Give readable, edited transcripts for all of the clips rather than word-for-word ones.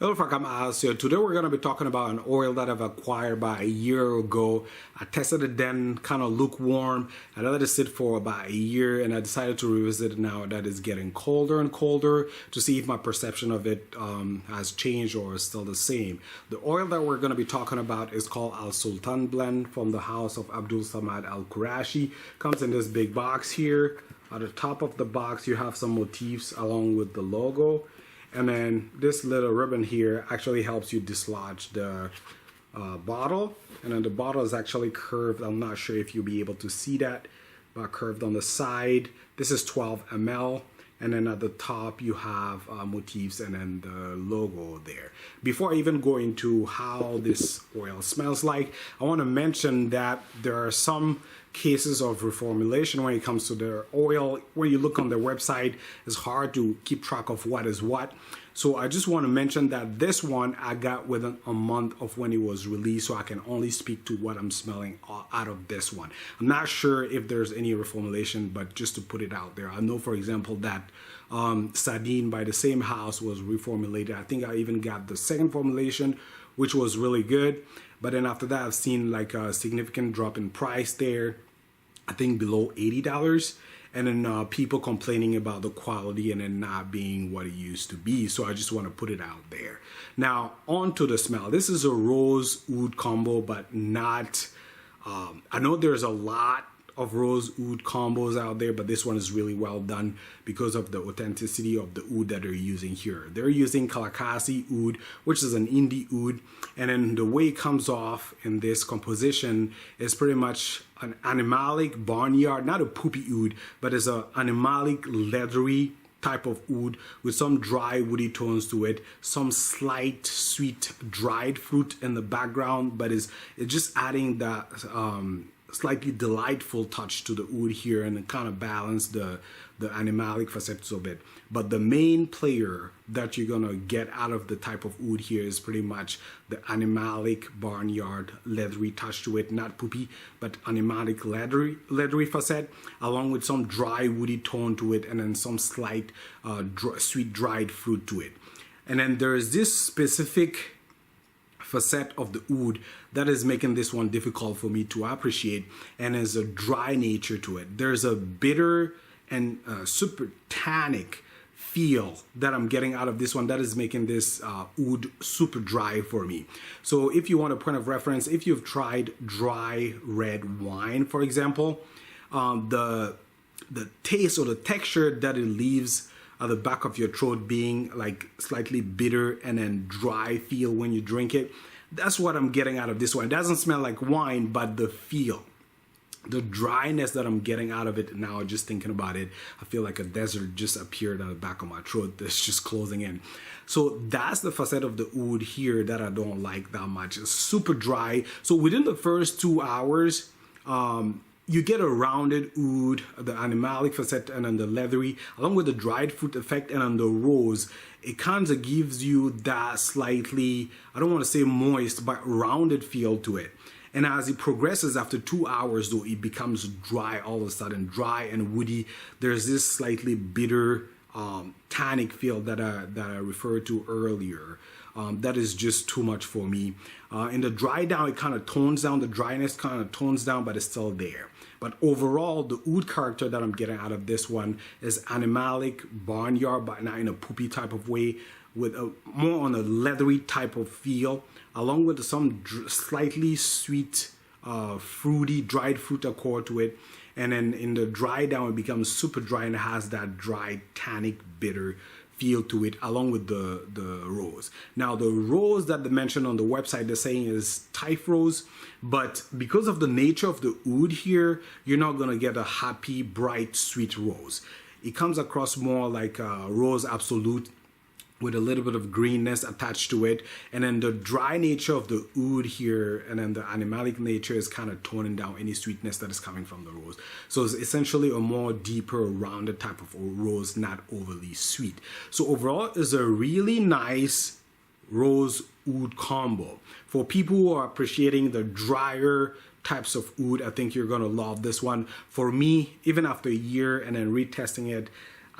Hello, folks. I'm ASQ. Today we're going to be talking about an oil that I've acquired about a year ago. I tested it then, kind of lukewarm. I let it sit for about a year, and I decided to revisit it now that it's getting colder and colder to see if my perception of it has changed or is still the same. The oil that we're going to be talking about is called Al Sultan blend from the house of Abdul Samad Al Qurashi. Comes in this big box here. At the top of the box, you have some motifs along with the logo. And then this little ribbon here actually helps you dislodge the bottle. And then the bottle is actually curved. I'm not sure if you'll be able to see that, but curved on the side. This is 12 ml. And then at the top you have motifs and then the logo there. Before I even go into how this oil smells like, I want to mention that there are some cases of reformulation when it comes to the oil. When you look on their website, it's hard to keep track of what is what. So I just want to mention that this one I got within a month of when it was released, so I can only speak to what I'm smelling out of this one. I'm not sure if there's any reformulation, but just to put it out there. I know, for example, that Sardine by the same house was reformulated. I think I even got the second formulation, which was really good. But then after that, I've seen like a significant drop in price there. I think below $80. And then people complaining about the quality and then not being what it used to be. So I just want to put it out there. Now, on to the smell. This is a rose oud combo, but not, I know there's a lot of rose oud combos out there, but this one is really well done because of the authenticity of the oud that they're using here. They're using Kalakasi oud, which is an indie oud, and then the way it comes off in this composition is pretty much an animalic barnyard, not a poopy oud, but it's an animalic leathery type of oud with some dry woody tones to it, some slight sweet dried fruit in the background, but it's just adding that slightly delightful touch to the oud here and kind of balance the animalic facets of it. But the main player that you're gonna get out of the type of oud here is pretty much the animalic barnyard leathery touch to it, not poopy, but animalic leathery facet, along with some dry woody tone to it, and then some slight sweet dried fruit to it. And then there's this specific facet of the oud that is making this one difficult for me to appreciate, and is a dry nature to it. There's a bitter and super tannic feel that I'm getting out of this one that is making this oud super dry for me. So if you want a point of reference, if you've tried dry red wine, for example, the taste or the texture that it leaves at the back of your throat being like slightly bitter and then dry feel when you drink it. That's what I'm getting out of this one. It doesn't smell like wine, but the feel, the dryness that I'm getting out of it now, just thinking about it, I feel like a desert just appeared at the back of my throat that's just closing in. So that's the facet of the oud here that I don't like that much. It's super dry. So within the first 2 hours, you get a rounded oud, the animalic facet, and then the leathery, along with the dried fruit effect, and then the rose. It kind of gives you that slightly, I don't want to say moist, but rounded feel to it. And as it progresses after 2 hours, though, it becomes dry all of a sudden, dry and woody. There's this slightly bitter, tannic feel that I referred to earlier. That is just too much for me. In the dry down, it kind of tones down. The dryness kind of tones down, but it's still there. But overall, the oud character that I'm getting out of this one is animalic barnyard, but not in a poopy type of way, with a more on a leathery type of feel, along with some slightly sweet, fruity, dried fruit accord to it. And then in the dry down, it becomes super dry and it has that dry, tannic, bitter feel to it, along with the rose. Now, the rose that they mentioned on the website, they're saying is Typh rose, but because of the nature of the oud here, you're not gonna get a happy, bright, sweet rose. It comes across more like a rose absolute, with a little bit of greenness attached to it, and then the dry nature of the oud here, and then the animalic nature is kind of toning down any sweetness that is coming from the rose. So it's essentially a more deeper, rounded type of rose, not overly sweet. So overall, it's a really nice rose oud combo. For people who are appreciating the drier types of oud, I think you're gonna love this one. For me, even after a year and then retesting it,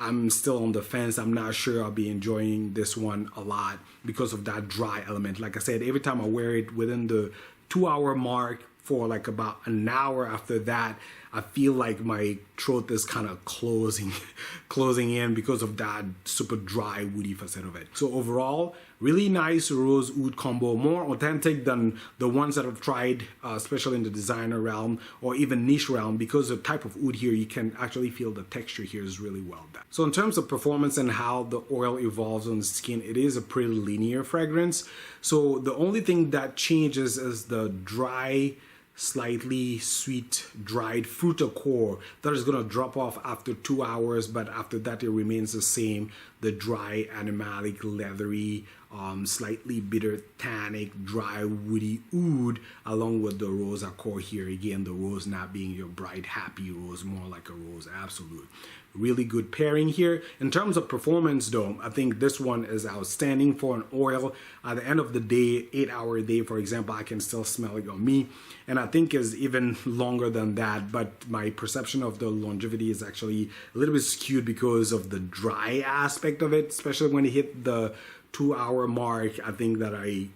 I'm still on the fence. I'm not sure I'll be enjoying this one a lot because of that dry element. Like I said, every time I wear it within the 2-hour mark, for like about an hour after that, I feel like my throat is kind of closing in because of that super dry woody facet of it. So overall, really nice rose oud combo, more authentic than the ones that I've tried, especially in the designer realm or even niche realm, because the type of oud here, you can actually feel the texture here is really well done. So in terms of performance and how the oil evolves on the skin, it is a pretty linear fragrance. So the only thing that changes is the dry, slightly sweet dried fruit core that is going to drop off after 2 hours, but after that it remains the same. The dry animalic leathery slightly bitter tannic dry woody oud, along with the rose core here. Again, the rose not being your bright happy rose, more like a rose absolute. Really good pairing here. In terms of performance though, I think this one is outstanding for an oil. At the end of the day, 8-hour day for example, I can still smell it on me, and I think is even longer than that, but my perception of the longevity is actually a little bit skewed because of the dry aspect of it, especially when it hit the 2-hour mark. I think that I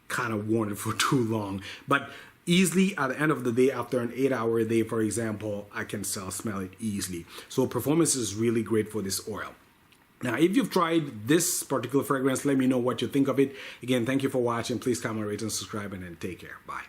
kind of worn it for too long, but easily at the end of the day, after an 8-hour day for example, I can still smell it easily. So performance is really great for this oil. Now, if you've tried this particular fragrance, let me know what you think of it. Again, thank you for watching. Please comment, rate, and subscribe, and then take care. Bye.